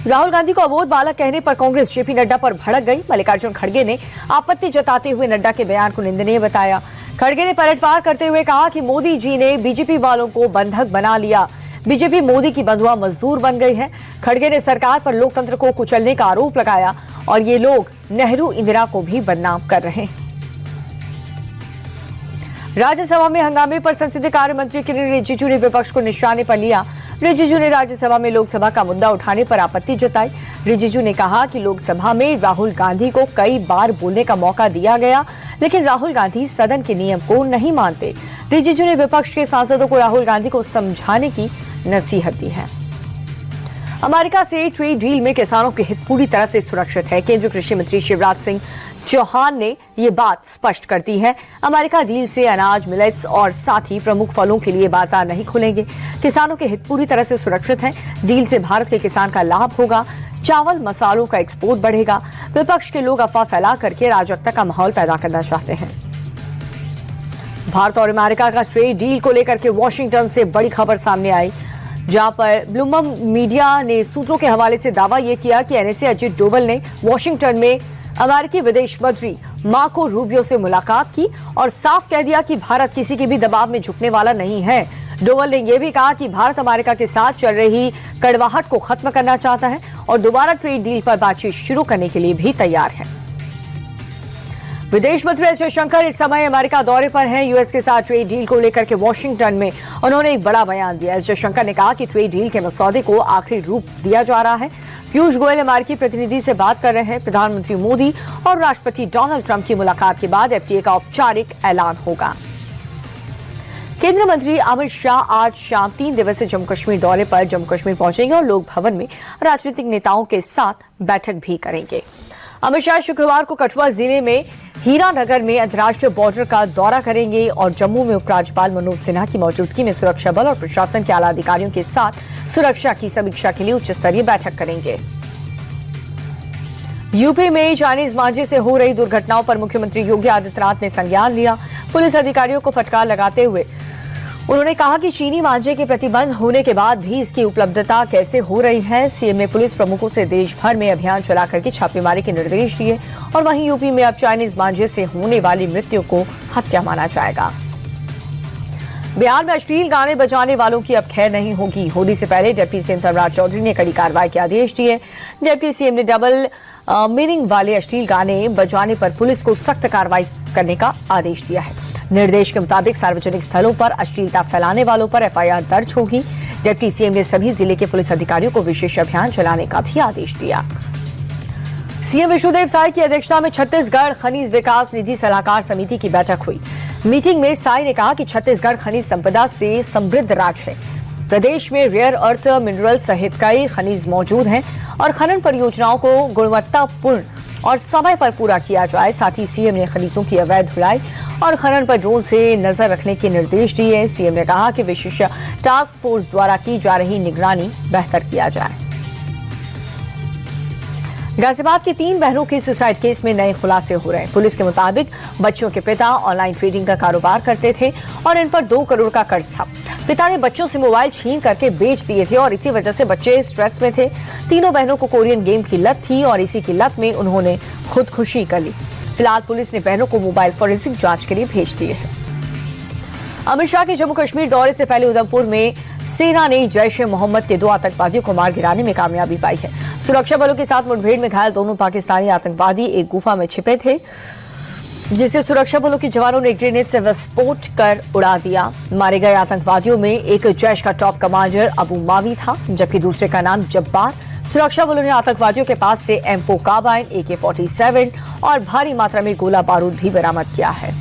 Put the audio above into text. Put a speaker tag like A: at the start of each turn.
A: राहुल गांधी को अबोध बालक कहने पर कांग्रेस जेपी नड्डा पर भड़क गई। मल्लिकार्जुन खड़गे ने आपत्ति जताते हुए नड्डा के बयान को निंदनीय बताया। खड़गे ने पलटवार करते हुए कहा कि मोदी जी ने बीजेपी वालों को बंधक बना लिया। बीजेपी मोदी की बंधुआ मजदूर बन गई है। खड़गे ने सरकार पर लोकतंत्र को कुचलने का आरोप लगाया और ये लोग नेहरू इंदिरा को भी बदनाम कर रहे हैं। राज्यसभा में हंगामे पर संसदीय कार्य मंत्री किरेन रिजिजू ने विपक्ष को निशाने पर लिया। रिजिजू ने राज्यसभा में लोकसभा का मुद्दा उठाने पर आपत्ति जताई। रिजिजू ने कहा कि लोकसभा में राहुल गांधी को कई बार बोलने का मौका दिया गया, लेकिन राहुल गांधी सदन के नियम को नहीं मानते। रिजिजू ने विपक्ष के सांसदों को राहुल गांधी को समझाने की नसीहत दी है। अमेरिका से ट्रेड डील में किसानों के हित पूरी तरह से सुरक्षित है। केंद्रीय कृषि मंत्री शिवराज सिंह चौहान ने ये बात स्पष्ट कर दी है। अमेरिका डील से अनाज, मिलेट्स और साथ ही प्रमुख फलों के लिए बाजार नहीं खुलेंगे। किसानों के हित पूरी तरह से सुरक्षित हैं। डील से भारत के किसान का लाभ होगा। चावल, मसालों का एक्सपोर्ट बढ़ेगा। विपक्ष के लोग अफवाह फैला करके अराजकता का माहौल पैदा करना चाहते हैं। भारत और अमेरिका का ट्रेड डील को लेकर के वॉशिंगटन से बड़ी खबर सामने आई, जहां पर ब्लूमबर्ग मीडिया ने सूत्रों के हवाले से दावा यह किया कि एनएसए अजित डोवल ने वॉशिंगटन में अमेरिकी विदेश मंत्री मार्को रूबियो से मुलाकात की और साफ कह दिया कि भारत किसी के भी दबाव में झुकने वाला नहीं है। डोवल ने यह भी कहा कि भारत अमेरिका के साथ चल रही कड़वाहट को खत्म करना चाहता है और दोबारा ट्रेड डील पर बातचीत शुरू करने के लिए भी तैयार है। विदेश मंत्री एस जयशंकर इस समय अमेरिका दौरे पर हैं। यूएस के साथ ट्रेड डील को लेकर के वॉशिंगटन में उन्होंने एक बड़ा बयान दिया। एस जयशंकर ने कहा कि ट्रेड डील के मसौदे को आखिरी रूप दिया जा रहा है। पीयूष गोयल अमेरिकी प्रतिनिधि से बात कर रहे हैं। प्रधानमंत्री मोदी और राष्ट्रपति डोनाल्ड ट्रंप की मुलाकात के बाद एफटीए का औपचारिक ऐलान होगा। केंद्रीय मंत्री अमित शाह आज शाम 3 दिवसीय जम्मू कश्मीर दौरे पर जम्मू कश्मीर पहुंचेंगे और लोक भवन में राजनीतिक नेताओं के साथ बैठक भी करेंगे। अमित शाह शुक्रवार को कठुआ जिले में हीरानगर में अंतर्राष्ट्रीय बॉर्डर का दौरा करेंगे और जम्मू में उपराज्यपाल मनोज सिन्हा की मौजूदगी में सुरक्षा बल और प्रशासन के आला अधिकारियों के साथ सुरक्षा की समीक्षा के लिए उच्च स्तरीय बैठक करेंगे। यूपी में चाइनीज मांझे से हो रही दुर्घटनाओं पर मुख्यमंत्री योगी आदित्यनाथ ने संज्ञान लिया। पुलिस अधिकारियों को फटकार लगाते हुए उन्होंने कहा कि चीनी मांझे के प्रतिबंध होने के बाद भी इसकी उपलब्धता कैसे हो रही है। सीएम ने पुलिस प्रमुखों से देश भर में अभियान चला करके छापेमारी के निर्देश दिए और वहीं यूपी में अब चाइनीज मांझे से होने वाली मृत्यु को हत्या माना जाएगा। बिहार में अश्लील गाने बजाने वालों की अब खैर नहीं होगी। होली से पहले डिप्टी सीएम सम्राट चौधरी ने कड़ी कार्रवाई के आदेश दिए। डिप्टी सीएम ने डबल मीनिंग वाले अश्लील गाने बजाने पर पुलिस को सख्त कार्रवाई करने का आदेश दिया है। निर्देश के मुताबिक सार्वजनिक स्थलों पर अश्लीलता फैलाने वालों पर एफआईआर दर्ज होगी। डिप्टी सीएम ने सभी जिले के पुलिस अधिकारियों को विशेष अभियान चलाने का भी आदेश दिया। सीएम विष्णुदेव साय की अध्यक्षता में छत्तीसगढ़ खनिज विकास निधि सलाहकार समिति की बैठक हुई। मीटिंग में साय ने कहा कि छत्तीसगढ़ खनिज संपदा से समृद्ध राज्य है। प्रदेश में रेयर अर्थ मिनरल सहित कई खनिज मौजूद हैं और खनन परियोजनाओं को गुणवत्तापूर्ण और समय पर पूरा किया जाए। साथ ही सीएम ने खनिजों की अवैध ढुलाई और खनन पर ड्रोन से नजर रखने के निर्देश दिए। सीएम ने कहा कि विशेष टास्क फोर्स द्वारा की जा रही निगरानी बेहतर किया जाए। गाजियाबाद की 3 बहनों के सुसाइड केस में नए खुलासे हो रहे हैं। पुलिस के मुताबिक बच्चों के पिता ऑनलाइन ट्रेडिंग का कारोबार करते थे और इन पर 2 करोड़ का कर्ज था। पिता ने बच्चों से मोबाइल छीन करके बेच दिए थे और इसी वजह से बच्चे स्ट्रेस में थे। तीनों बहनों को कोरियन गेम की लत थी और इसी की लत में उन्होंने खुदकुशी कर ली। फिलहाल पुलिस ने बहनों को मोबाइल फोरेंसिक जांच के लिए भेज दिए हैं। अमित शाह के जम्मू कश्मीर दौरे से पहले उधमपुर में सेना ने जैश ए मोहम्मद के 2 आतंकवादियों को मार गिराने में कामयाबी पाई है। सुरक्षा बलों के साथ मुठभेड़ में घायल दोनों पाकिस्तानी आतंकवादी एक गुफा में छिपे थे, जिसे सुरक्षा बलों के जवानों ने ग्रेनेड से विस्फोट कर उड़ा दिया। मारे गए आतंकवादियों में एक जैश का टॉप कमांडर अबू मावी था, जबकि दूसरे का नाम जब्बार। सुरक्षा बलों ने आतंकवादियों के पास से M4 कार्बाइन, AK-47 और भारी मात्रा में गोला बारूद भी बरामद किया है।